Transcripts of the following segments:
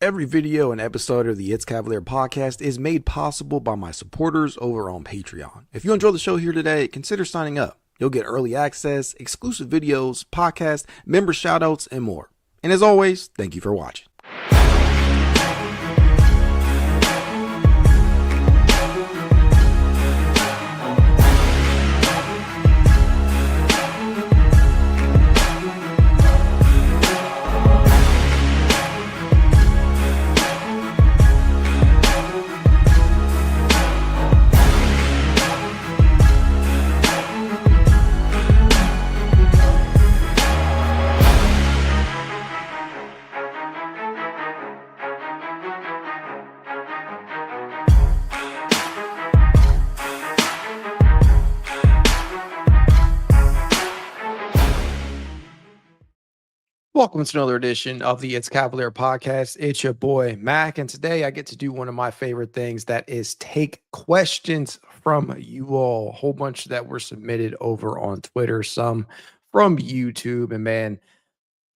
Every video and episode of the It's Cavalier podcast is made possible by my supporters over on Patreon. If you enjoy the show here today, consider signing up. You'll get early access, exclusive videos, podcasts, member shoutouts, and more. And as always, thank you for watching. Welcome to another edition of the It's Cavalier podcast. It's your boy, Mac, and today I get to do one of my favorite things, that is take questions from you all. A whole bunch that were submitted over on Twitter, some from YouTube, and man,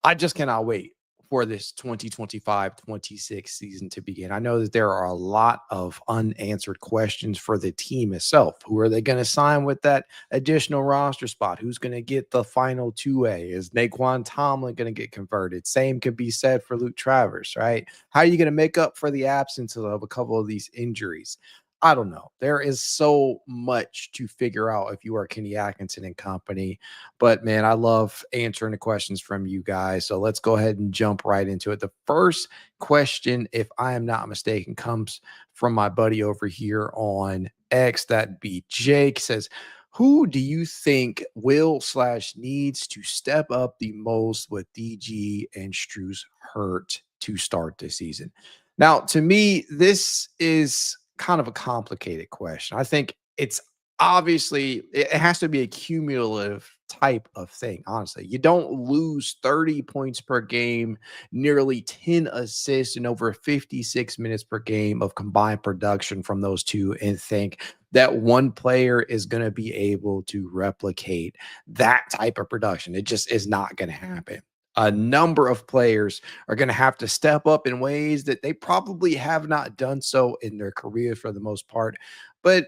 I just cannot wait for this 2025-26 season to begin. I know that there are a lot of unanswered questions for the team itself. Who are they going to sign with that additional roster spot? Who's going to get the final 2A? Is Naquan Tomlin going to get converted? Same could be said for Luke Travers, right? How are you going to make up for the absence of a couple of these injuries? I don't know. There is so much to figure out if you are Kenny Atkinson and company. But, man, I love answering the questions from you guys. So let's go ahead and jump right into it. The first question, if I am not mistaken, comes from my buddy over here on X. That'd be Jake. Says, who do you think will/needs to step up the most with DG and Strus hurt to start the season? Now, to me, this is kind of a complicated question. I think it's obviously, it has to be a cumulative type of thing. Honestly, you don't lose 30 points per game, nearly 10 assists, and over 56 minutes per game of combined production from those two, and think that one player is going to be able to replicate that type of production. It just is not going to happen. A number of players are going to have to step up in ways that they probably have not done so in their careers for the most part. But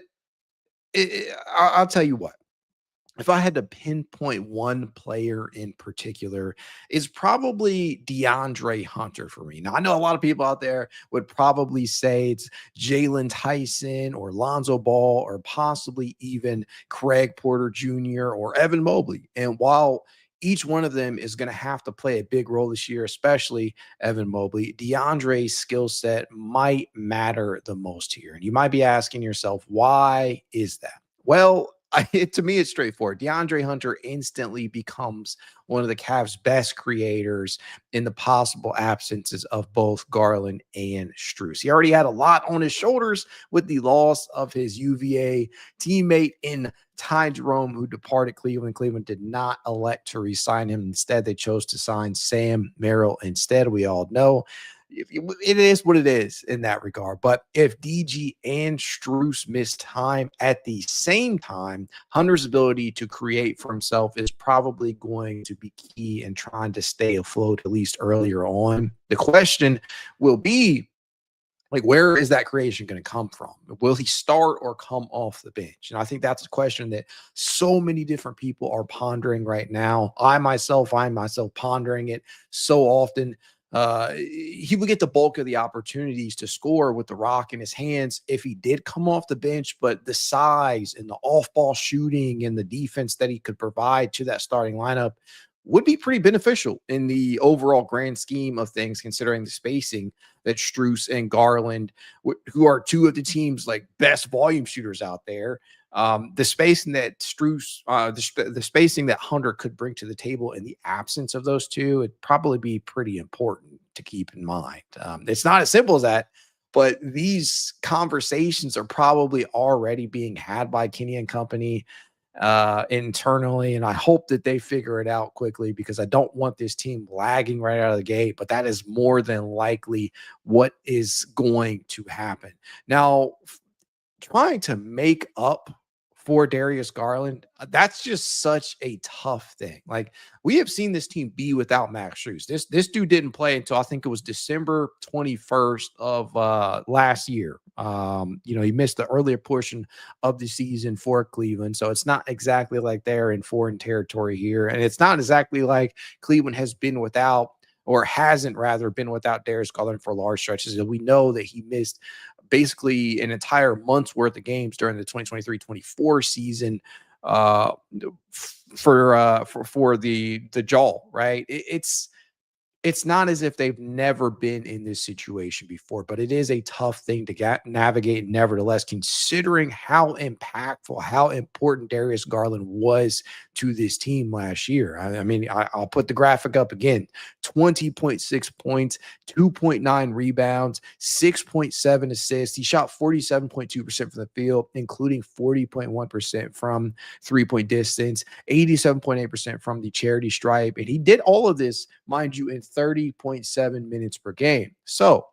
I'll tell you what, if I had to pinpoint one player in particular, it's probably DeAndre Hunter for me. Now, I know a lot of people out there would probably say it's Jalen Tyson or Lonzo Ball or possibly even Craig Porter Jr. or Evan Mobley. And while each one of them is going to have to play a big role this year, especially Evan Mobley, DeAndre's skill set might matter the most here. And you might be asking yourself, why is that? Well, to me, it's straightforward. DeAndre Hunter instantly becomes one of the Cavs' best creators in the possible absences of both Garland and Strus. He already had a lot on his shoulders with the loss of his UVA teammate in Ty Jerome, who departed Cleveland. Cleveland did not elect to re-sign him. Instead, they chose to sign Sam Merrill instead. We all know it is what it is in that regard. But if DG and Strus miss time at the same time, Hunter's ability to create for himself is probably going to be key in trying to stay afloat, at least earlier on. The question will be, like, where is that creation going to come from? Will he start or come off the bench? And I think that's a question that so many different people are pondering right now. I myself pondering it so often. He would get the bulk of the opportunities to score with the rock in his hands if he did come off the bench, but the size and the off-ball shooting and the defense that he could provide to that starting lineup would be pretty beneficial in the overall grand scheme of things, considering the spacing that Strus and Garland, who are two of the team's like best volume shooters out there, the spacing that Strus, the spacing that Hunter could bring to the table in the absence of those two, it'd probably be pretty important to keep in mind. It's not as simple as that, but these conversations are probably already being had by Kenny and company internally, and I hope that they figure it out quickly, because I don't want this team lagging right out of the gate. But that is more than likely what is going to happen. Now, trying to make up for Darius Garland, that's just such a tough thing. Like, we have seen this team be without Max Strus. This dude didn't play until I think it was December 21st of last year. He missed the earlier portion of the season for Cleveland. So it's not exactly like they're in foreign territory here. And it's not exactly like Cleveland has been without, or hasn't rather been without, Darius Garland for large stretches. And we know that he missed basically an entire month's worth of games during the 2023-24 season for the jaw, right? It's not as if they've never been in this situation before, but it is a tough thing to navigate nevertheless, considering how impactful, how important Darius Garland was to this team last year. I'll put the graphic up again: 20.6 points, 2.9 rebounds, 6.7 assists. He shot 47.2% from the field, including 40.1% from three-point distance, 87.8% from the charity stripe. And he did all of this, mind you, in 30.7 minutes per game. So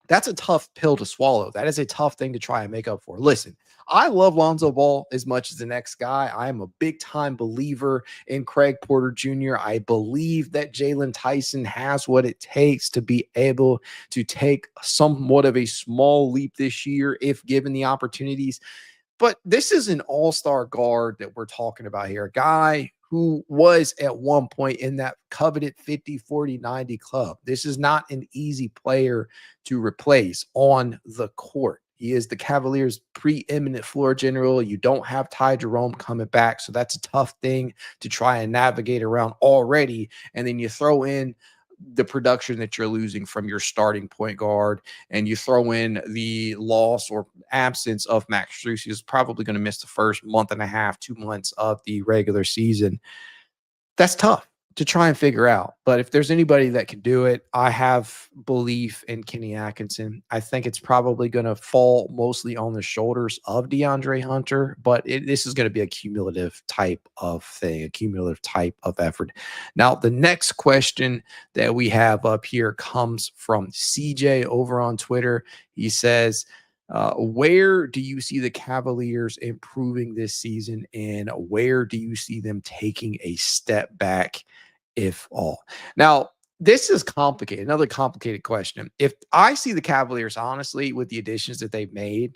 that's a tough pill to swallow. That is a tough thing to try and make up for. Listen, I love Lonzo Ball as much as the next guy. I am a big time believer in Craig Porter Jr. I believe that Jalen Tyson has what it takes to be able to take somewhat of a small leap this year if given the opportunities. But this is an all-star guard that we're talking about here, a guy who was at one point in that coveted 50-40-90 club. This is not an easy player to replace on the court. He is the Cavaliers' preeminent floor general. You don't have Ty Jerome coming back, so that's a tough thing to try and navigate around already. And then you throw in the production that you're losing from your starting point guard, and you throw in the loss or absence of Max Strus, who's probably going to miss the first month and a half, 2 months of the regular season. That's tough to try and figure out. But if there's anybody that can do it, I have belief in Kenny Atkinson. I think it's probably going to fall mostly on the shoulders of DeAndre Hunter, but this is going to be a cumulative type of thing, a cumulative type of effort. Now, the next question that we have up here comes from CJ over on Twitter. He says, where do you see the Cavaliers improving this season, and where do you see them taking a step back, if all? Now, this is complicated. Another complicated question. If I see the Cavaliers, honestly, with the additions that they've made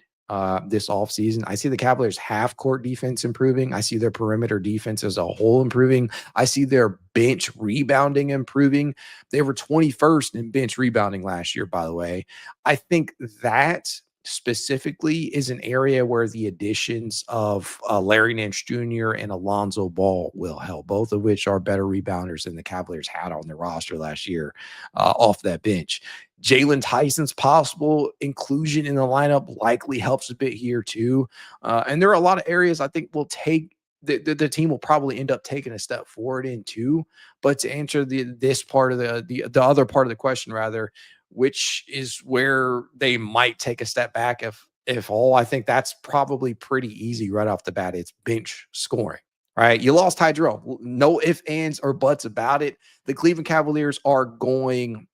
this offseason, I see the Cavaliers half-court defense improving. I see their perimeter defense as a whole improving. I see their bench rebounding improving. They were 21st in bench rebounding last year, by the way. I think that specifically is an area where the additions of Larry Nance Jr. and Alonzo Ball will help, both of which are better rebounders than the Cavaliers had on their roster last year off that bench. Jalen Tyson's possible inclusion in the lineup likely helps a bit here too. And there are a lot of areas I think will take the team will probably end up taking a step forward in too. But to answer this part of the other part of the question, rather, which is where they might take a step back, if all, I think that's probably pretty easy right off the bat. It's bench scoring, right? You lost Ty Jerome. No ifs, ands, or buts about it. The Cleveland Cavaliers are going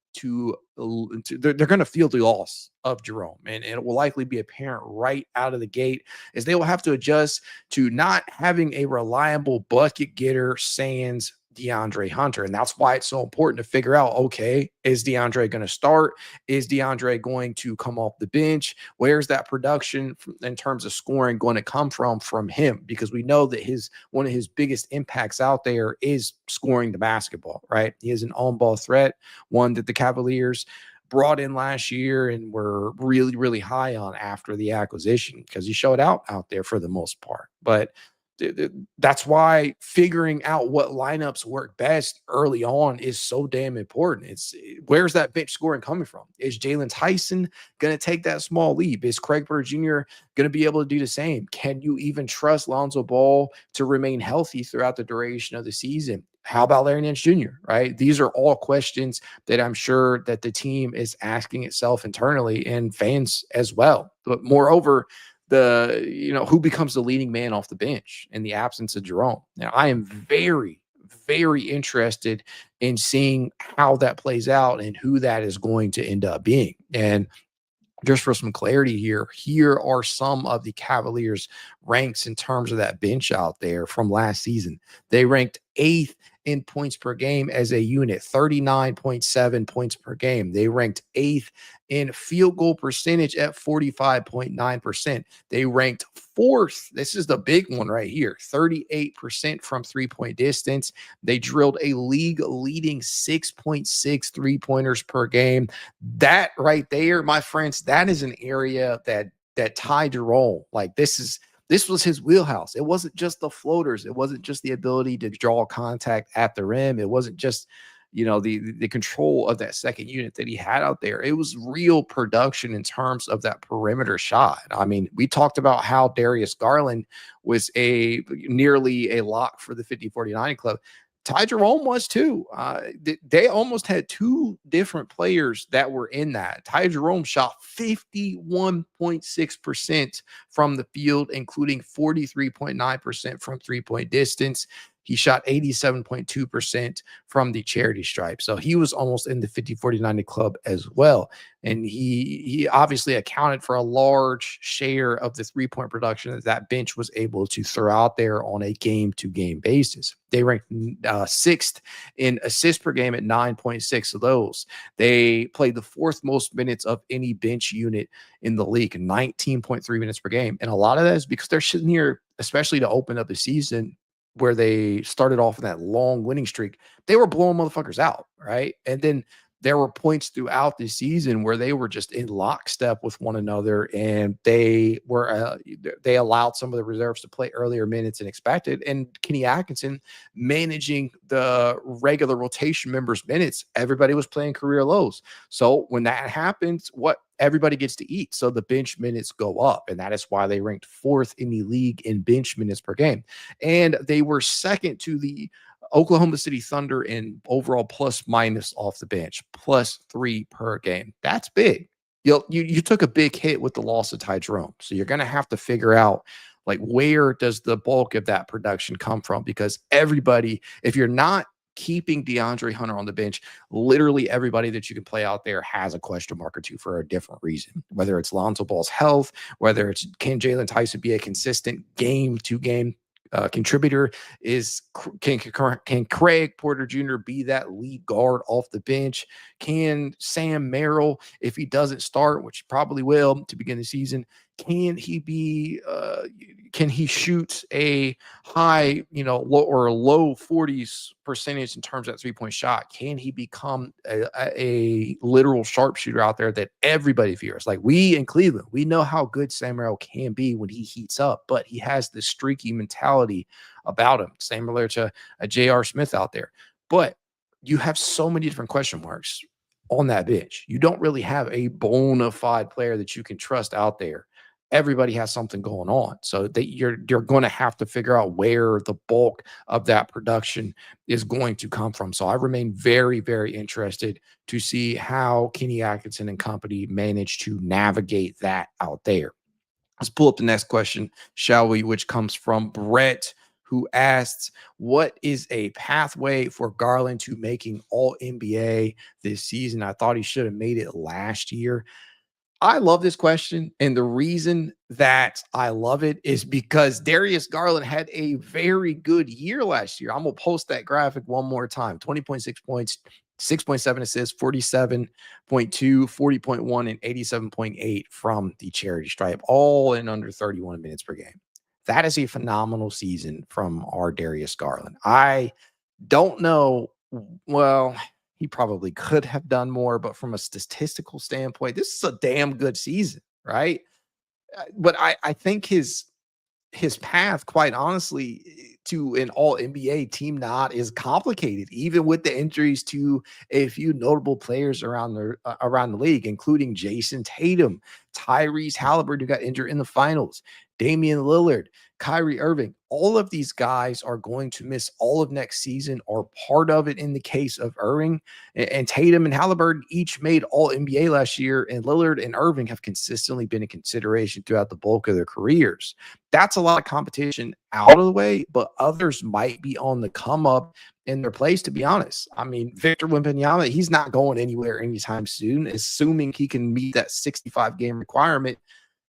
they're going to feel the loss of Jerome, and it will likely be apparent right out of the gate, as they will have to adjust to not having a reliable bucket getter sans DeAndre Hunter. And that's why it's so important to figure out, okay, is DeAndre going to start? Is DeAndre going to come off the bench? Where's that production in terms of scoring going to come from him? Because we know that one of his biggest impacts out there is scoring the basketball, right? He is an on-ball threat, one that the Cavaliers brought in last year and were really, really high on after the acquisition, because he showed out there for the most part. But that's why figuring out what lineups work best early on is so damn important. It's where's that bench scoring coming from? Is Jalen Tyson going to take that small leap? Is Craig Porter Jr. going to be able to do the same? Can you even trust Lonzo Ball to remain healthy throughout the duration of the season? How about Larry Nance Jr., right? These are all questions that I'm sure that the team is asking itself internally, and fans as well. But moreover, who becomes the leading man off the bench in the absence of Jerome. Now, I am very, very interested in seeing how that plays out and who that is going to end up being. And just for some clarity here are some of the Cavaliers' ranks in terms of that bench out there from last season. They ranked 8th in points per game as a unit, 39.7 points per game. They ranked 8th in field goal percentage at 45.9%. They ranked 4th. This is the big one right here, 38% from three-point distance. They drilled a league leading 6.6 three-pointers per game. That right there, my friends, that is an area that Ty Jerome, like this was his wheelhouse. It wasn't just the floaters. It wasn't just the ability to draw contact at the rim. It wasn't just, the control of that second unit that he had out there. It was real production in terms of that perimeter shot. I mean, we talked about how Darius Garland was nearly a lock for the 50-49 club. Ty Jerome was too. They almost had two different players that were in that. Ty Jerome shot 51.6% from the field, including 43.9% from three-point distance. He shot 87.2% from the charity stripe. So he was almost in the 50-49 club as well. And he obviously accounted for a large share of the three-point production that bench was able to throw out there on a game-to-game basis. They ranked 6th in assists per game at 9.6 of those. They played the 4th most minutes of any bench unit in the league, 19.3 minutes per game. And a lot of that is because they're sitting here, especially to open up the season, where they started off in that long winning streak, they were blowing motherfuckers out, right? And then there were points throughout the season where they were just in lockstep with one another, and they allowed some of the reserves to play earlier minutes than expected. And Kenny Atkinson managing the regular rotation members' minutes, everybody was playing career lows. So when that happens, everybody gets to eat. So the bench minutes go up. And that is why they ranked 4th in the league in bench minutes per game. And they were second to the Oklahoma City Thunder in overall plus minus off the bench, +3 per game. That's big. You took a big hit with the loss of Ty Jerome. So you're going to have to figure out, like, where does the bulk of that production come from? Because everybody, if you're not keeping DeAndre Hunter on the bench, literally everybody that you can play out there has a question mark or two for a different reason, whether it's Lonzo Ball's health, whether it's can Jalen Tyson be a consistent game-to-game contributor, can Craig Porter Jr. be that lead guard off the bench? Can Sam Merrill, if he doesn't start, which he probably will to begin the season, can he shoot a high, low or low 40s percentage in terms of that three-point shot? Can he become a literal sharpshooter out there that everybody fears? Like we in Cleveland, we know how good Sam Merrill can be when he heats up, but he has this streaky mentality about him, similar to a J.R. Smith out there. But you have so many different question marks on that bench. You don't really have a bona fide player that you can trust out there. Everybody has something going on. So that you're going to have to figure out where the bulk of that production is going to come from. So I remain very, very interested to see how Kenny Atkinson and company manage to navigate that out there. Let's pull up the next question, shall we, which comes from Brett, who asks, what is a pathway for Garland to making All-NBA this season? I thought he should have made it last year. I love this question, and the reason that I love it is because Darius Garland had a very good year last year. I'm going to post that graphic one more time. 20.6 points, 6.7 assists, 47.2, 40.1, and 87.8 from the charity stripe, all in under 31 minutes per game. That is a phenomenal season from our Darius Garland. I don't know, well, he probably could have done more, but from a statistical standpoint, this is a damn good season, right? But I think his path, quite honestly, to an All-NBA team not is complicated, even with the injuries to a few notable players around the league, including Jason Tatum, Tyrese Halliburton, who got injured in the finals, Damian Lillard, Kyrie Irving, all of these guys are going to miss all of next season, or part of it in the case of Irving. And Tatum and Halliburton each made all NBA last year, and Lillard and Irving have consistently been in consideration throughout the bulk of their careers. That's a lot of competition out of the way, but others might be on the come up in their place, to be honest. I mean, Victor Wembanyama, he's not going anywhere anytime soon, assuming he can meet that 65 game requirement.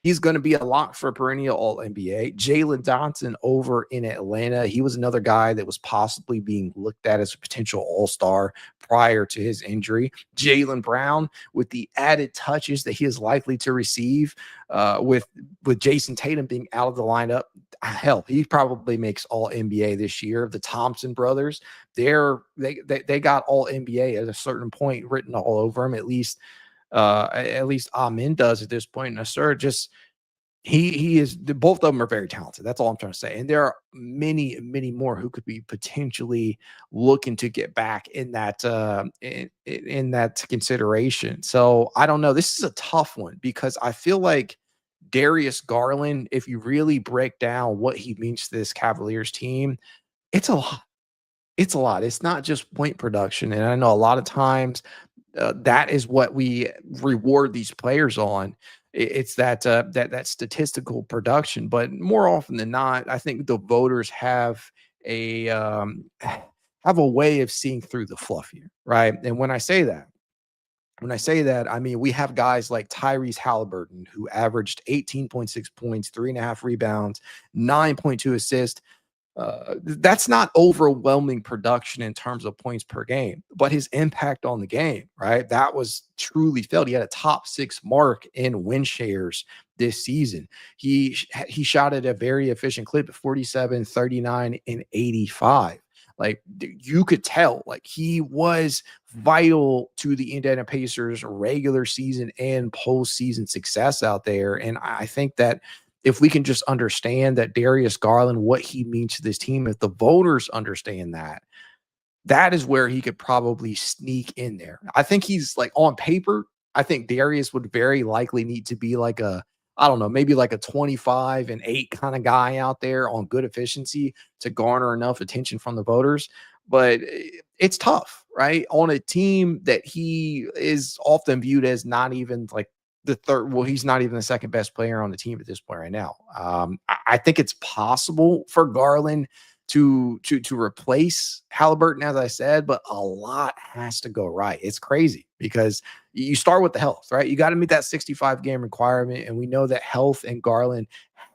He's going to be a lock for perennial All-NBA. Jalen Johnson over in Atlanta, he was another guy that was possibly being looked at as a potential All-Star prior to his injury. Jaylen Brown, with the added touches that he is likely to receive, with Jason Tatum being out of the lineup, hell, he probably makes All-NBA this year. The Thompson brothers, they got All-NBA at a certain point written all over them, at least Amin does at this point. And Asur, just he is, both of them are very talented. That's all I'm trying to say. And there are many more who could be potentially looking to get back in that in that consideration. So I don't know. This is a tough one because I feel like Darius Garland, if you really break down what he means to this Cavaliers team, it's a lot. It's a lot. It's not just point production. And I know a lot of times that is what we reward these players on. It's that statistical production, but more often than not, I think the voters have a way of seeing through the fluff here, right? And when I say that, I mean we have guys like Tyrese Halliburton, who averaged 18.6 points, 3.5 rebounds, 9.2 assists. That's not overwhelming production in terms of points per game, but his impact on the game, right? That was truly felt. He had a top 6 mark in win shares this season. He shot at a very efficient clip of 47, 39, and 85. Like you could tell, like he was vital to the Indiana Pacers' regular season and postseason success out there. And I think that if we can just understand that Darius Garland, what he means to this team, if the voters understand that, that is where he could probably sneak in there. I think he's like on paper, I think Darius would very likely need to be like I don't know, maybe like a 25 and 8 kind of guy out there on good efficiency to garner enough attention from the voters. But it's tough, right? On a team that he is often viewed as not even like the third. Well, he's not even the second best player on the team at this point right now. I think it's possible for Garland to replace Halliburton, as I said, but a lot has to go right. It's crazy because you start with the health, right? You got to meet that 65 game requirement, and we know that health and Garland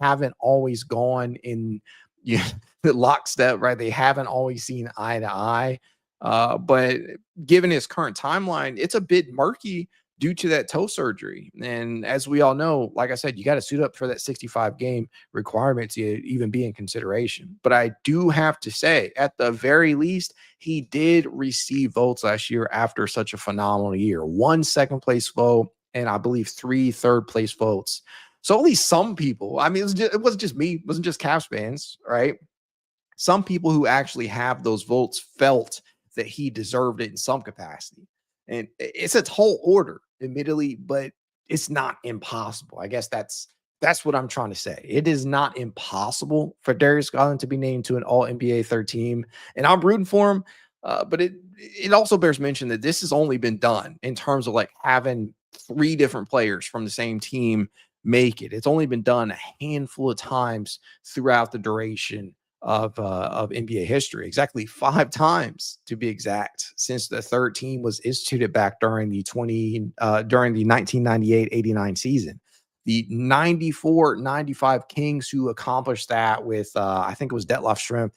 haven't always gone in the lockstep, right? They haven't always seen eye to eye. But given his current timeline, it's a bit murky due to that toe surgery. And as we all know, like I said, you got to suit up for that 65 game requirement to even be in consideration. But I do have to say, at the very least, he did receive votes last year after such a phenomenal year. 1 second place vote, and I believe 3 third place votes. So at least some people, I mean, it wasn't just me, it wasn't just Cavs fans, right? Some people who actually have those votes felt that he deserved it in some capacity. And it's a tall order, admittedly, but it's not impossible. I guess that's what I'm trying to say. It is not impossible for Darius Garland to be named to an All-NBA third team, and I'm rooting for him. But it also bears mention that this has only been done in terms of like having 3 different players from the same team make it. It's only been done a handful of times throughout the duration of NBA history, exactly 5 times to be exact, since the third team was instituted back during the 1998-89 season. The 94-95 Kings, who accomplished that with I think it was Detlef Schrempf,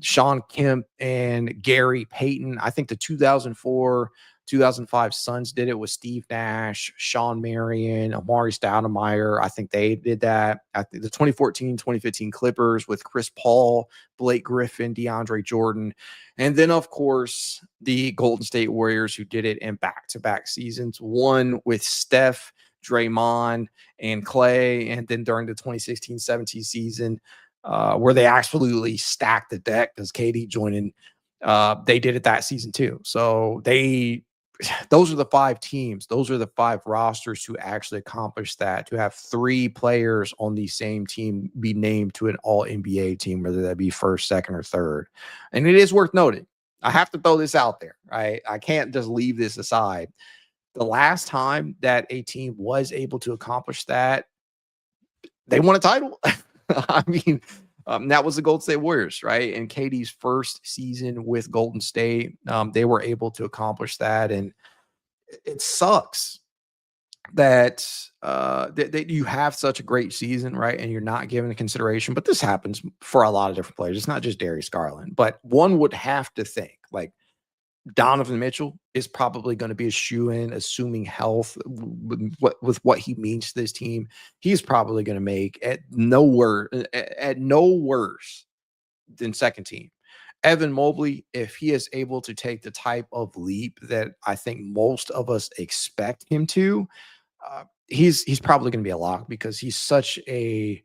Sean Kemp, and Gary Payton. I think the 2004-2005 Suns did it with Steve Nash, Sean Marion, Amari Stoudemire. I think they did that. I think the 2014-2015 Clippers with Chris Paul, Blake Griffin, DeAndre Jordan. And then, of course, the Golden State Warriors, who did it in back-to-back seasons, one with Steph, Draymond, and Clay. And then during the 2016-17 season, where they absolutely stacked the deck because KD joining, they did it that season too. So they those are the 5 teams. Those are the 5 rosters who actually accomplished that, to have 3 players on the same team be named to an all NBA team, whether that be first, second, or third. And it is worth noting. I have to throw this out there, right? I can't just leave this aside. The last time that a team was able to accomplish that, they won a title. I mean, that was the Golden State Warriors, right? In KD's first season with Golden State, they were able to accomplish that. And it sucks that that you have such a great season, right? And you're not given the consideration. But this happens for a lot of different players. It's not just Darius Garland, but one would have to think like Donovan Mitchell is probably going to be a shoe-in, assuming health with what he means to this team. He's probably going to make at no worse than second team. Evan Mobley, if he is able to take the type of leap that I think most of us expect him to, he's probably going to be a lock because he's such a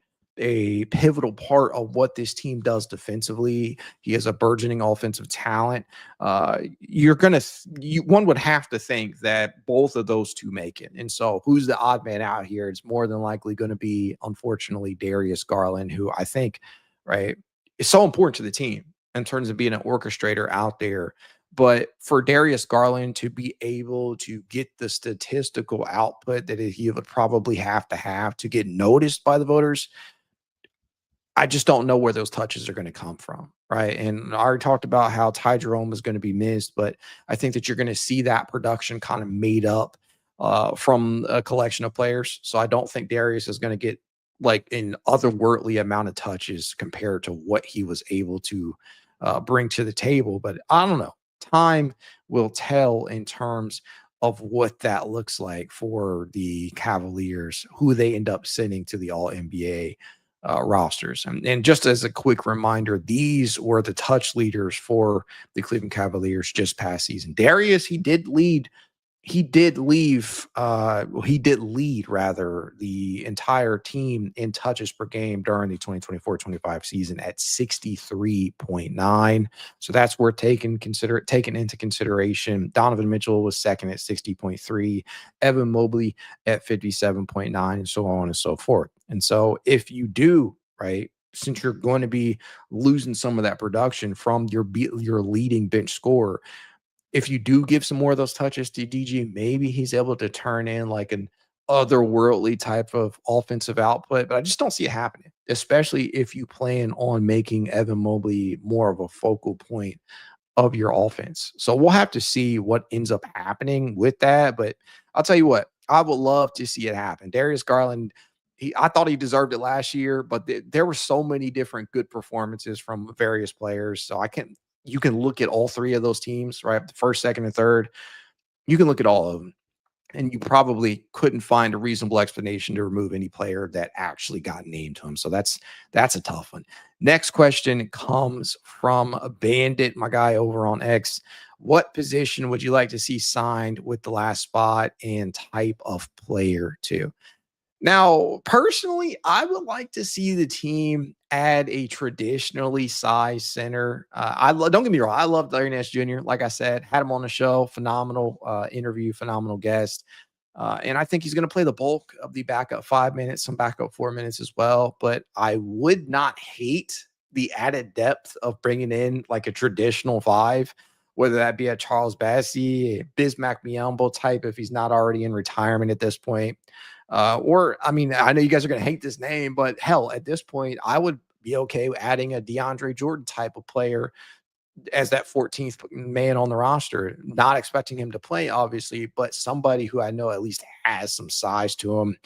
pivotal part of what this team does defensively. He is a burgeoning offensive talent. One would have to think that both of those two make it. And so who's the odd man out here? It's more than likely going to be, unfortunately, Darius Garland, who I think, right, is so important to the team in terms of being an orchestrator out there. But for Darius Garland to be able to get the statistical output that he would probably have to get noticed by the voters, I just don't know where those touches are going to come from, right? And I already talked about how Ty Jerome is going to be missed, but I think that you're going to see that production kind of made up from a collection of players. So I don't think Darius is going to get like an otherworldly amount of touches compared to what he was able to bring to the table. But I don't know. Time will tell in terms of what that looks like for the Cavaliers, who they end up sending to the All NBA rosters. And just as a quick reminder, these were the touch leaders for the Cleveland Cavaliers just past season. Darius, he did lead rather the entire team in touches per game during the 2024-25 season at 63.9. So that's worth taking into consideration. Donovan Mitchell was second at 60.3, Evan Mobley at 57.9, and so on and so forth. And so if you do, right, since you're going to be losing some of that production from your leading bench scorer, if you do give some more of those touches to DG, maybe he's able to turn in like an otherworldly type of offensive output. But I just don't see it happening, especially if you plan on making Evan Mobley more of a focal point of your offense. So we'll have to see what ends up happening with that. But I'll tell you what, I would love to see it happen. Darius Garland, I thought he deserved it last year, but there were so many different good performances from various players. So you can look at all 3 of those teams, right? The first, second, and third. You can look at all of them, and you probably couldn't find a reasonable explanation to remove any player that actually got named to him. So that's a tough one. Next question comes from Bandit, my guy over on X. What position would you like to see signed with the last spot and type of player too? Now, personally, I would like to see the team add a traditionally sized center. Don't get me wrong, I love Larry Nance Jr. Like I said, had him on the show, phenomenal interview, phenomenal guest. And I think he's going to play the bulk of the backup 5 minutes, some backup 4 minutes as well. But I would not hate the added depth of bringing in like a traditional 5, whether that be a Charles Bassey, a Bismack Biyombo type, if he's not already in retirement at this point. Or, I mean, I know you guys are going to hate this name, but hell, at this point, I would be okay adding a DeAndre Jordan type of player as that 14th man on the roster, not expecting him to play, obviously, but somebody who I know at least has some size to him,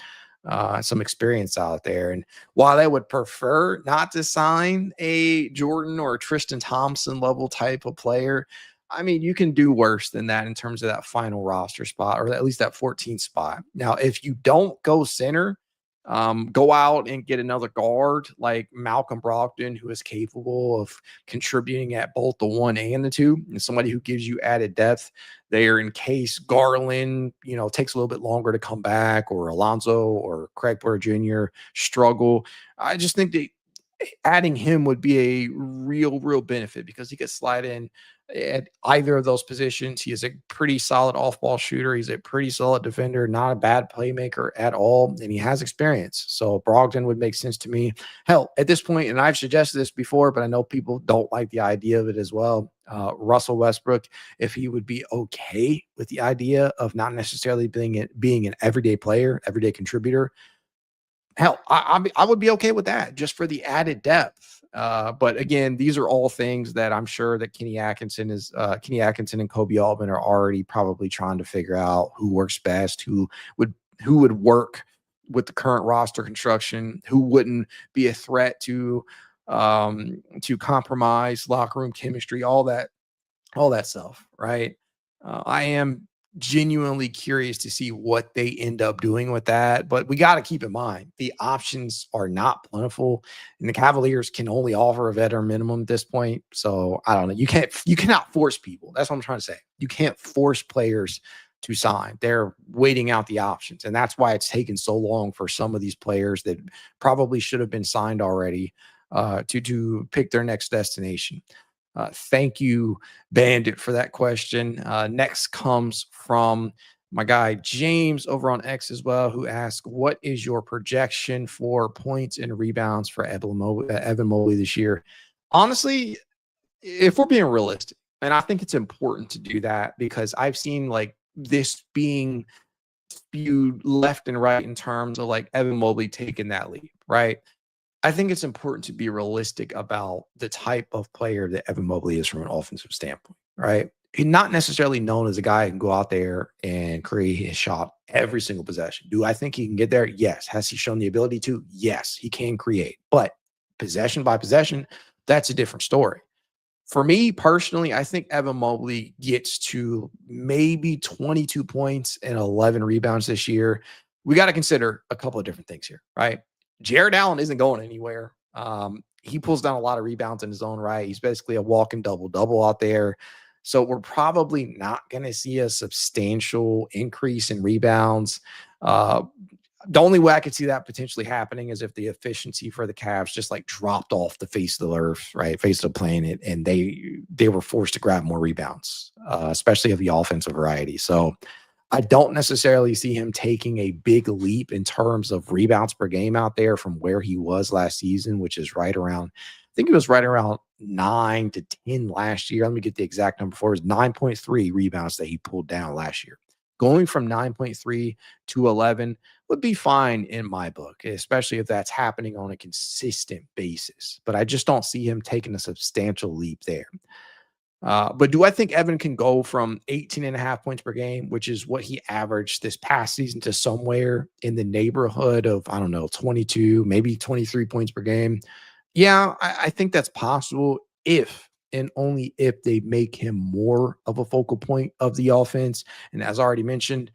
some experience out there. And while I would prefer not to sign a Jordan or a Tristan Thompson level type of player, I mean, you can do worse than that in terms of that final roster spot, or at least that 14th spot. Now, if you don't go center, go out and get another guard like Malcolm Brogdon, who is capable of contributing at both the 1 and the 2, and somebody who gives you added depth there in case Garland, takes a little bit longer to come back, or Alonzo or Craig Porter Jr. struggle. I just think that adding him would be a real benefit because he could slide in at either of those positions. He is a pretty solid off-ball shooter. He's a pretty solid defender, not a bad playmaker at all, and he has experience. So Brogdon would make sense to me. Hell, at this point, and I've suggested this before, but I know people don't like the idea of it as well. Russell Westbrook, if he would be okay with the idea of not necessarily being an everyday player, everyday contributor, hell, I would be okay with that just for the added depth. But again, these are all things that I'm sure that Kenny Atkinson and Kobe Altman are already probably trying to figure out who works best, who would work with the current roster construction, who wouldn't be a threat to compromise locker room chemistry, all that stuff, right? I am genuinely curious to see what they end up doing with that. But we got to keep in mind the options are not plentiful, and the Cavaliers can only offer a veteran minimum at this point. So I don't know. You cannot force people. That's what I'm trying to say. You can't force players to sign. They're waiting out the options, and that's why it's taken so long for some of these players that probably should have been signed already to pick their next destination. Thank you, Bandit, for that question. Next comes from my guy James over on X as well, who asked, what is your projection for points and rebounds for Evan Mobley this year? Honestly, if we're being realistic, and I think it's important to do that because I've seen like this being spewed left and right in terms of like Evan Mobley taking that leap, right? I think it's important to be realistic about the type of player that Evan Mobley is from an offensive standpoint, right? He's not necessarily known as a guy who can go out there and create his shot every single possession. Do I think he can get there? Yes. Has he shown the ability to? Yes, he can create. But possession by possession, that's a different story. For me personally, I think Evan Mobley gets to maybe 22 points and 11 rebounds this year. We got to consider a couple of different things here, right? Jarrett Allen isn't going anywhere. He pulls down a lot of rebounds in his own right. He's basically a walking double-double out there. So we're probably not going to see a substantial increase in rebounds. The only way I could see that potentially happening is if the efficiency for the Cavs just like dropped off the face of the earth, right? Face of the planet, and they were forced to grab more rebounds, especially of the offensive variety. So I don't necessarily see him taking a big leap in terms of rebounds per game out there from where he was last season, which is right around, I think it was right around 9 to 10 last year. Let me get the exact number for it. It was 9.3 rebounds that he pulled down last year. Going from 9.3 to 11 would be fine in my book, especially if that's happening on a consistent basis. But I just don't see him taking a substantial leap there. But do I think Evan can go from 18.5 points per game, which is what he averaged this past season, to somewhere in the neighborhood of, I don't know, 22, maybe 23 points per game? Yeah, I think that's possible if and only if they make him more of a focal point of the offense. And as I already mentioned,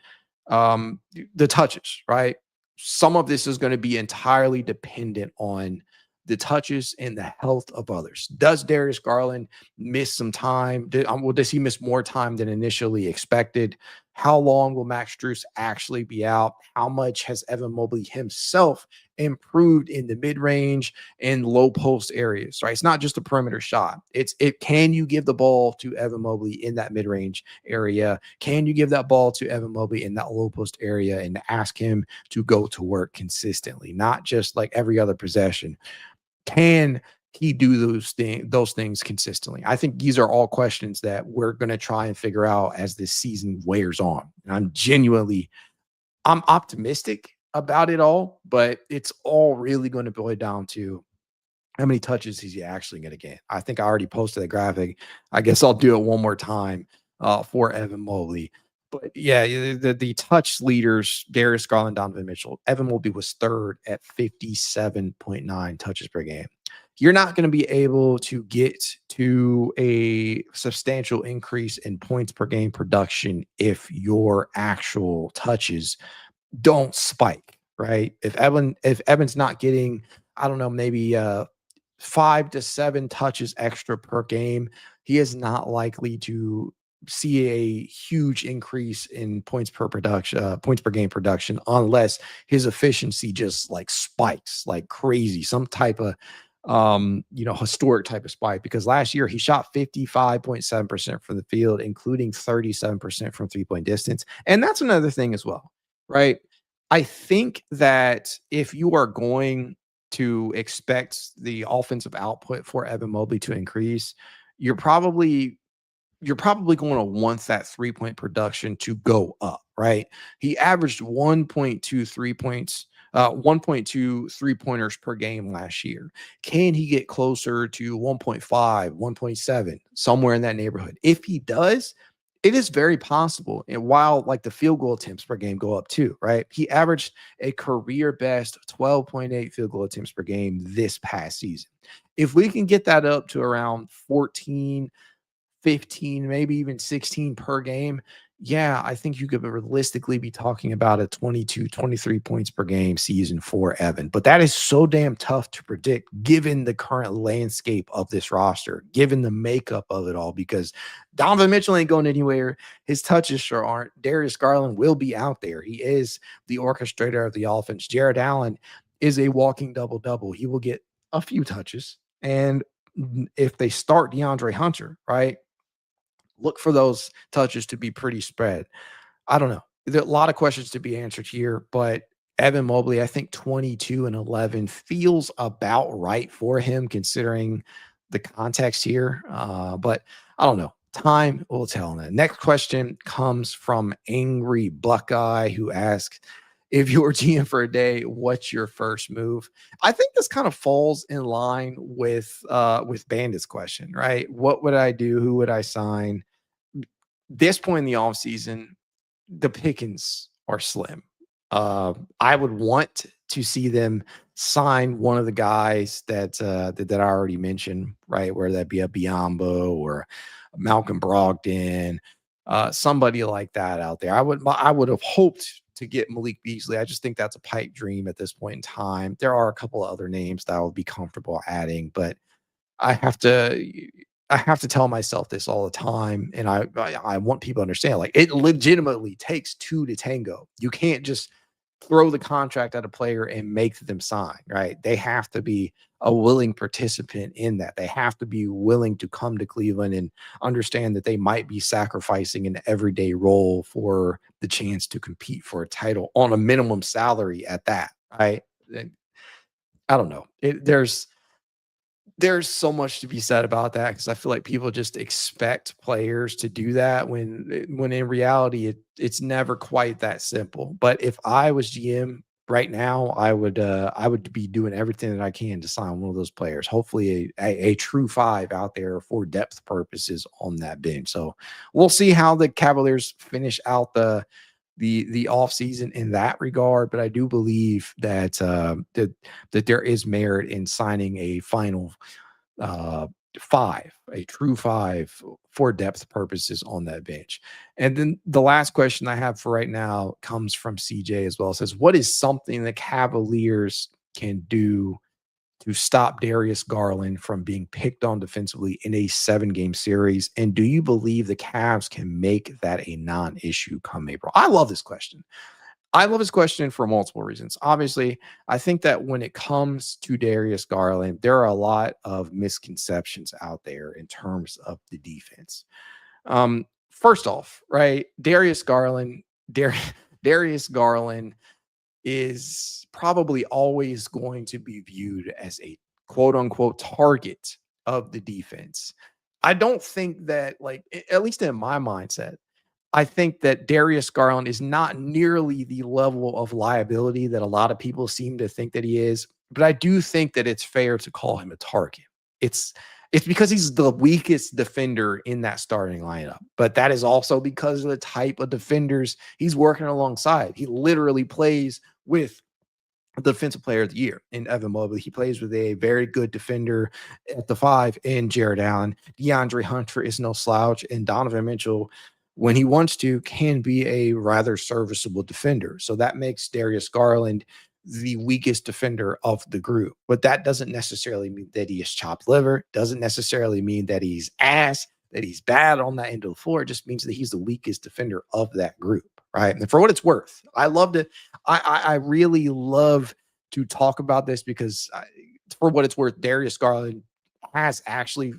the touches, right? Some of this is going to be entirely dependent on the touches and the health of others. Does Darius Garland miss some time? Does he miss more time than initially expected? How long will Max Strus actually be out? How much has Evan Mobley himself improved in the mid-range and low post areas, right? It's not just a perimeter shot. Can you give the ball to Evan Mobley in that mid-range area? Can you give that ball to Evan Mobley in that low post area and ask him to go to work consistently, not just like every other possession? Can he do those things consistently? I think these are all questions that we're going to try and figure out as this season wears on. And I'm optimistic about it all, but it's all really going to boil down to how many touches is he actually going to get. I think I already posted the graphic. I guess I'll do it one more time for Evan Mobley. But yeah, the touch leaders, Darius Garland, Donovan Mitchell. Evan Mobley was third at 57.9 touches per game. You're not going to be able to get to a substantial increase in points per game production if your actual touches don't spike, right? If Evan's not getting, I don't know, maybe 5 to 7 touches extra per game, he is not likely to see a huge increase in points per game production, unless his efficiency just like spikes like crazy, some type of historic type of spike, because last year he shot 55.7% from the field, including 37% from 3-point distance. And that's another thing as well, right? I think that if you are going to expect the offensive output for Evan Mobley to increase, you're probably you're probably going to want that 3-point production to go up, right? He averaged 1.23 points, 1.2 3-pointers per game last year. Can he get closer to 1.5, 1.7, somewhere in that neighborhood? If he does, it is very possible. And while like the field goal attempts per game go up too, right? He averaged a career best 12.8 field goal attempts per game this past season. If we can get that up to around 14, 15, maybe even 16 per game, yeah, I think you could realistically be talking about a 22, 23 points per game season for Evan. But that is so damn tough to predict given the current landscape of this roster, given the makeup of it all, because Donovan Mitchell ain't going anywhere. His touches sure aren't. Darius Garland will be out there. He is the orchestrator of the offense. Jarrett Allen is a walking double-double. He will get a few touches. And if they start DeAndre Hunter, right, look for those touches to be pretty spread. I don't know. There are a lot of questions to be answered here, but Evan Mobley, I think 22 and 11 feels about right for him considering the context here. But I don't know. Time will tell. And the next question comes from Angry Buckeye, who asks, if you were GM for a day, what's your first move? I think this kind of falls in line with Bandit's question, right? What would I do? Who would I sign? This point in the offseason, the pickings are slim. I would want to see them sign one of the guys that I already mentioned, right? Whether that be a Biyombo or Malcolm Brogdon, somebody like that out there. I would have hoped to get Malik Beasley. I just think that's a pipe dream at this point in time. There are a couple of other names that I would be comfortable adding, but I have to I have to tell myself this all the time, and I want people to understand, like, it legitimately takes 2 to tango. You can't just throw the contract at a player and make them sign, right? They have to be a willing participant in that. They have to be willing to come to Cleveland and understand that they might be sacrificing an everyday role for the chance to compete for a title on a minimum salary at that, right? And I don't know. There's so much to be said about that because I feel like people just expect players to do that when in reality it's never quite that simple. But if I was GM right now, I would be doing everything that I can to sign one of those players. Hopefully a true 5 out there for depth purposes on that bench. So we'll see how the Cavaliers finish out the offseason in that regard, but I do believe that that there is merit in signing a final 5, a true 5 for depth purposes on that bench. And then the last question I have for right now comes from CJ as well. It says, what is something the Cavaliers can do to stop Darius Garland from being picked on defensively in a 7-game series? And do you believe the Cavs can make that a non-issue come April? I love this question. I love this question for multiple reasons. Obviously, I think that when it comes to Darius Garland, there are a lot of misconceptions out there in terms of the defense. First off, right, Darius Garland is probably always going to be viewed as a quote unquote target of the defense. I don't think that, like, at least in my mindset, I think that Darius Garland is not nearly the level of liability that a lot of people seem to think that he is. But I do think that it's fair to call him a target. It's it's because he's the weakest defender in that starting lineup. But that is also because of the type of defenders he's working alongside. He literally plays with the defensive player of the year in Evan Mobley. He plays with a very good defender at the 5 in Jarrett Allen. DeAndre Hunter is no slouch, and Donovan Mitchell, when he wants to, can be a rather serviceable defender. So that makes Darius Garland the weakest defender of the group. But that doesn't necessarily mean that he is chopped liver, doesn't necessarily mean that he's ass, that he's bad on that end of the floor. It just means that he's the weakest defender of that group, right? And for what it's worth, I really love to talk about this because for what it's worth, Darius Garland has actually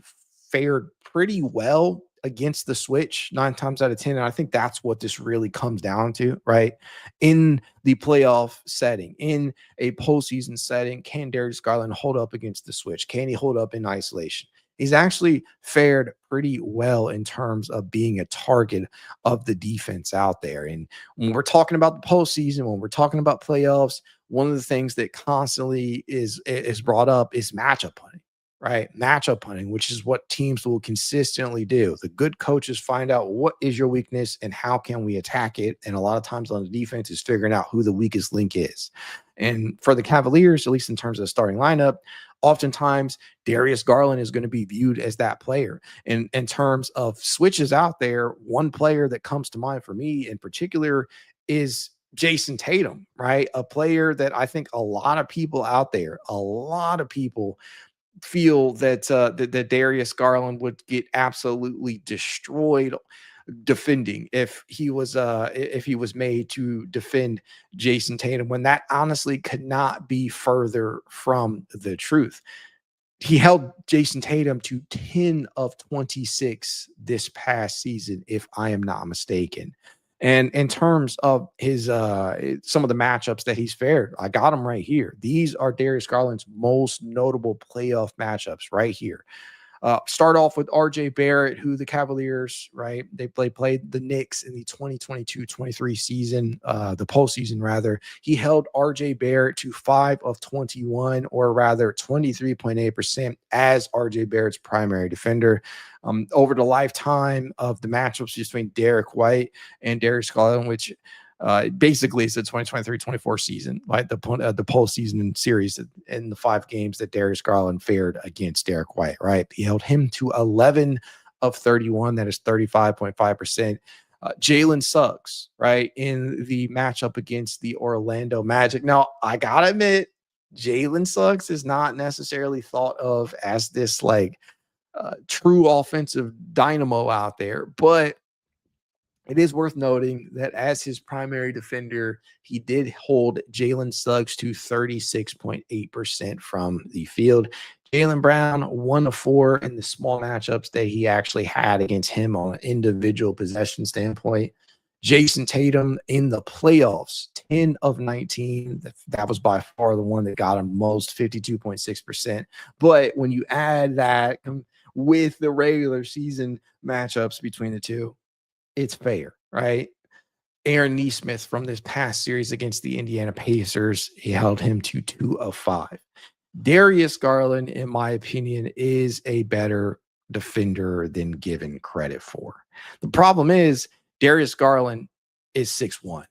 fared pretty well against the switch 9 times out of 10. And I think that's what this really comes down to, right? In the playoff setting, in a postseason setting, can Darius Garland hold up against the switch? Can he hold up in isolation? He's actually fared pretty well in terms of being a target of the defense out there. And when we're talking about the postseason, when we're talking about playoffs, one of the things that constantly is brought up is matchup hunting, right? Matchup hunting, which is what teams will consistently do. The good coaches find out what is your weakness and how can we attack it. And a lot of times on the defense is figuring out who the weakest link is. And for the Cavaliers, at least in terms of the starting lineup, oftentimes Darius Garland is going to be viewed as that player. And in terms of switches out there, one player that comes to mind for me in particular is Jason Tatum, right? A player that I think a lot of people out there, a lot of people feel that that Darius Garland would get absolutely destroyed defending if he was made to defend Jason Tatum, when that honestly could not be further from the truth. He held Jason Tatum to 10 of 26 this past season, if I am not mistaken. And in terms of his some of the matchups that he's fared, I got him right here. These are Darius Garland's most notable playoff matchups right here. Start off with RJ Barrett, who the Cavaliers, right? They played the Knicks in the 2022-23 season, the postseason rather. He held RJ Barrett to 5 of 21, or rather 23.8% as RJ Barrett's primary defender. Over the lifetime of the matchups between Derek White and Darius Garland, which basically it's the 2023-24 season, like the postseason series in the 5 games that Darius Garland fared against Derek White, right? He held him to 11 of 31. That is 35.5%. Jalen Suggs, right, in the matchup against the Orlando Magic. Now, I gotta admit, Jalen Suggs is not necessarily thought of as this like true offensive dynamo out there, but it is worth noting that as his primary defender, he did hold Jalen Suggs to 36.8% from the field. Jaylen Brown, 1 of 4 in the small matchups that he actually had against him on an individual possession standpoint. Jason Tatum in the playoffs, 10 of 19. That was by far the one that got him most, 52.6%. But when you add that with the regular season matchups between the two, it's fair, right? Aaron Nesmith from this past series against the Indiana Pacers, he held him to 2 of 5. Darius Garland, in my opinion, is a better defender than given credit for. The problem is Darius Garland is 6'1".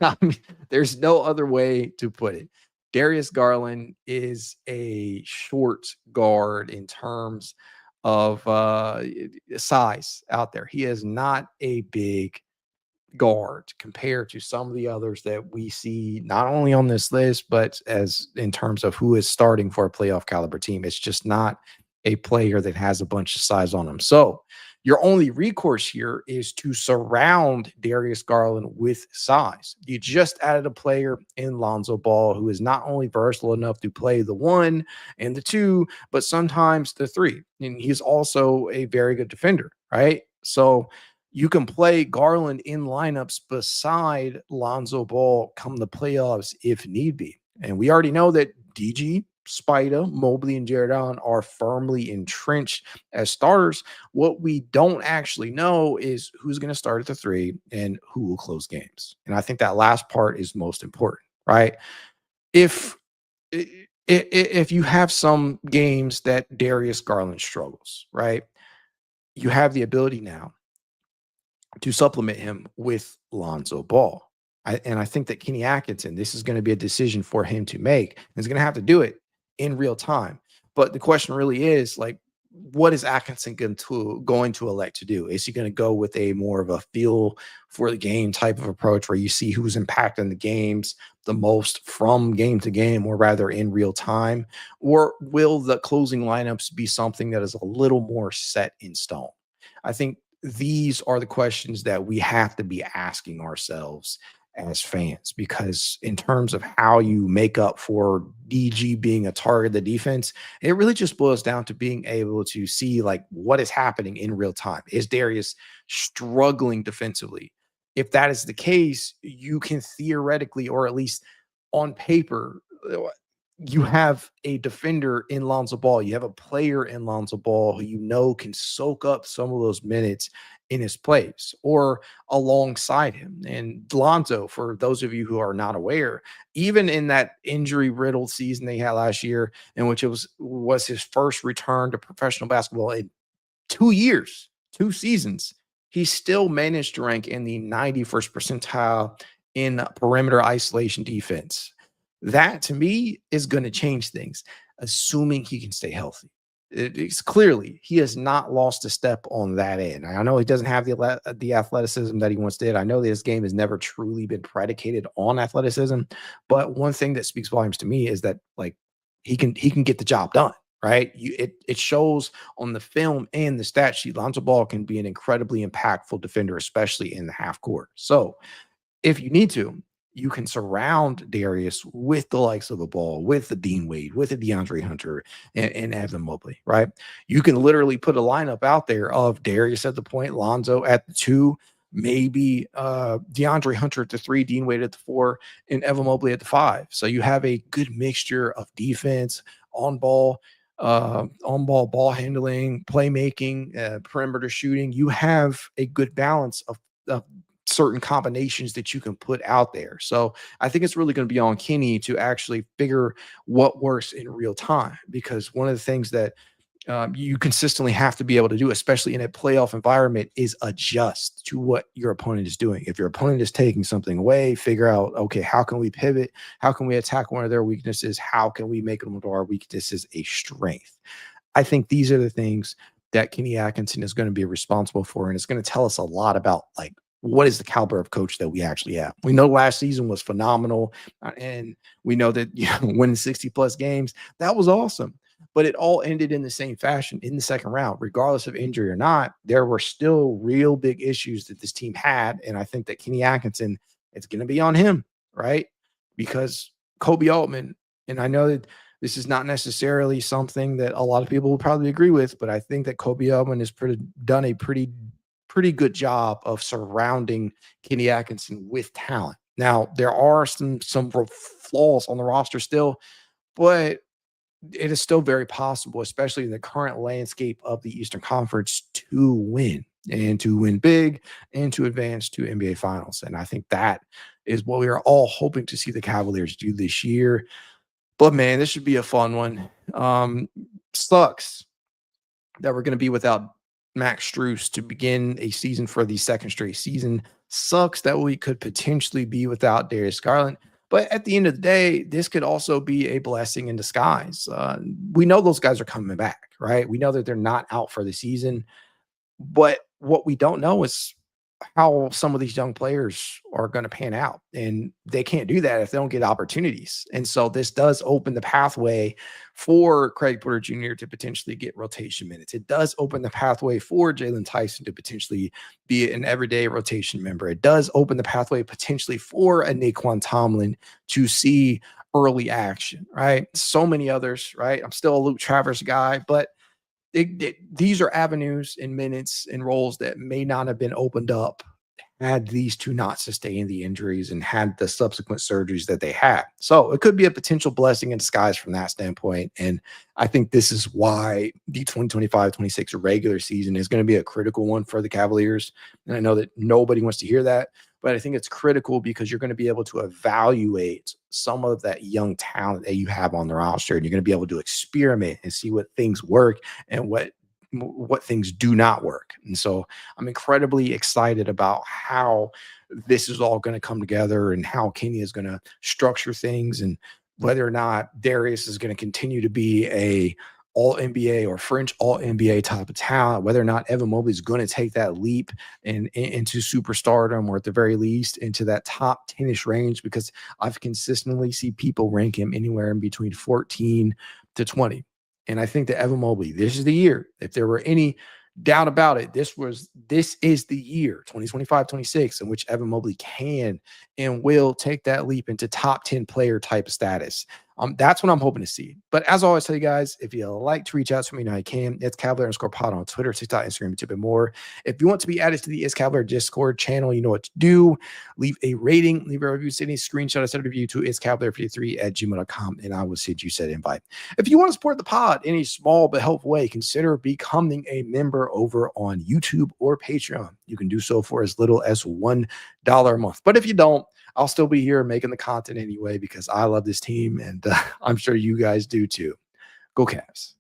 I mean, there's no other way to put it. Darius Garland is a short guard in terms of size out there. He is not a big guard compared to some of the others that we see not only on this list, but as in terms of who is starting for a playoff caliber team. It's just not a player that has a bunch of size on him. So your only recourse here is to surround Darius Garland with size. You just added a player in Lonzo Ball who is not only versatile enough to play the 1 and the 2, but sometimes the 3. And he's also a very good defender, right? So you can play Garland in lineups beside Lonzo Ball come the playoffs if need be. And we already know that DG, Spider, Mobley, and Jarrett are firmly entrenched as starters. What we don't actually know is who's going to start at the 3 and who will close games. And I think that last part is most important, right? If you have some games that Darius Garland struggles, right? You have the ability now to supplement him with Lonzo Ball. And I think that Kenny Atkinson, this is going to be a decision for him to make. He's going to have to do it in real time. But the question really is, like, what is Atkinson going to elect to do? Is he going to go with a more of a feel for the game type of approach where you see who's impacting the games the most from game to game, or rather in real time? Or will the closing lineups be something that is a little more set in stone? I think these are the questions that we have to be asking ourselves as fans, because in terms of how you make up for DG being a target of the defense, it really just boils down to being able to see like what is happening in real time. Is Darius struggling defensively? If that is the case, you can theoretically, or at least on paper, you have a defender in Lonzo Ball. You have a player in Lonzo Ball who you know can soak up some of those minutes in his place or alongside him. And Lonzo, for those of you who are not aware, even in that injury riddled season they had last year, in which it was his first return to professional basketball in 2 years, 2 seasons, he still managed to rank in the 91st percentile in perimeter isolation defense. That to me is going to change things, assuming he can stay healthy. It's clearly he has not lost a step on that end. I know he doesn't have the athleticism that he once did. I know that his game has never truly been predicated on athleticism, but one thing that speaks volumes to me is that like he can get the job done. Right, it shows on the film and the stat sheet. Lonzo Ball can be an incredibly impactful defender, especially in the half court. So if you need to, you can surround Darius with the likes of the Ball, with the Dean Wade, with the DeAndre Hunter, and Evan Mobley, right? You can literally put a lineup out there of Darius at the point, Lonzo at the two, maybe DeAndre Hunter at the three, Dean Wade at the four, and Evan Mobley at the five. So you have a good mixture of defense, on ball ball handling, playmaking, perimeter shooting. You have a good balance of certain combinations that you can put out there. So I think it's really going to be on Kenny to actually figure what works in real time, because one of the things that you consistently have to be able to do, especially in a playoff environment, is adjust to what your opponent is doing. If your opponent is taking something away, figure out, okay, how can we pivot? How can we attack one of their weaknesses? How can we make them to our weaknesses a strength? I think these are the things that Kenny Atkinson is going to be responsible for, and it's going to tell us a lot about like what is the caliber of coach that we actually have. We know last season was phenomenal, and we know that winning 60 plus games, that was awesome. But it all ended in the same fashion in the second round, regardless of injury or not. There were still real big issues that this team had, and I think that Kenny Atkinson, it's going to be on him, right? Because Kobe Altman, and I know that this is not necessarily something that a lot of people will probably agree with, but I think that Kobe Altman has done a pretty good job of surrounding Kenny Atkinson with talent. Now, there are some flaws on the roster still, but it is still very possible, especially in the current landscape of the Eastern Conference, to win and to win big and to advance to NBA Finals. And I think that is what we are all hoping to see the Cavaliers do this year. But man, this should be a fun one. Sucks that we're going to be without Max Strus to begin a season for the second straight season. Sucks that we could potentially be without Darius Garland. But at the end of the day, this could also be a blessing in disguise. We know those guys are coming back, right? We know that they're not out for the season. But what we don't know is how some of these young players are going to pan out. And they can't do that if they don't get opportunities. And so this does open the pathway for Craig Porter Jr. to potentially get rotation minutes. It does open the pathway for Jalen Tyson to potentially be an everyday rotation member. It does open the pathway potentially for a Naquan Tomlin to see early action, right? So many others, right? I'm still a Luke Travers guy, but these are avenues and minutes and roles that may not have been opened up had these two not sustained the injuries and had the subsequent surgeries that they had. So it could be a potential blessing in disguise from that standpoint. And I think this is why the 2025-26 regular season is going to be a critical one for the Cavaliers. And I know that nobody wants to hear that, but I think it's critical because you're going to be able to evaluate some of that young talent that you have on the roster, and you're going to be able to experiment and see what things work and what things do not work. And so I'm incredibly excited about how this is all going to come together and how Kenny is going to structure things, and whether or not Darius is going to continue to be a all NBA or French all NBA type of talent, whether or not Evan Mobley is going to take that leap into superstardom, or at the very least into that top 10-ish range, because I've consistently see people rank him anywhere in between 14 to 20. And I think that Evan Mobley, this is the year. If there were any doubt about it. This is the year 2025-26 in which Evan Mobley can and will take that leap into top 10 player type of status. That's what I'm hoping to see. But as I always tell you guys, if you like to reach out to me, now you can. It's Cavalier_pod on Twitter, TikTok, Instagram, YouTube, and more. If you want to be added to the It's Cavalier Discord channel, you know what to do. Leave a rating, leave a review, send a screenshot, a set of review to itscavalier53@gmail.com, and I will send you said invite. If you want to support the pod in a small but helpful way, consider becoming a member over on YouTube or Patreon. You can do so for as little as $1 a month. But if you don't, I'll still be here making the content anyway because I love this team, and I'm sure you guys do too. Go Cavs.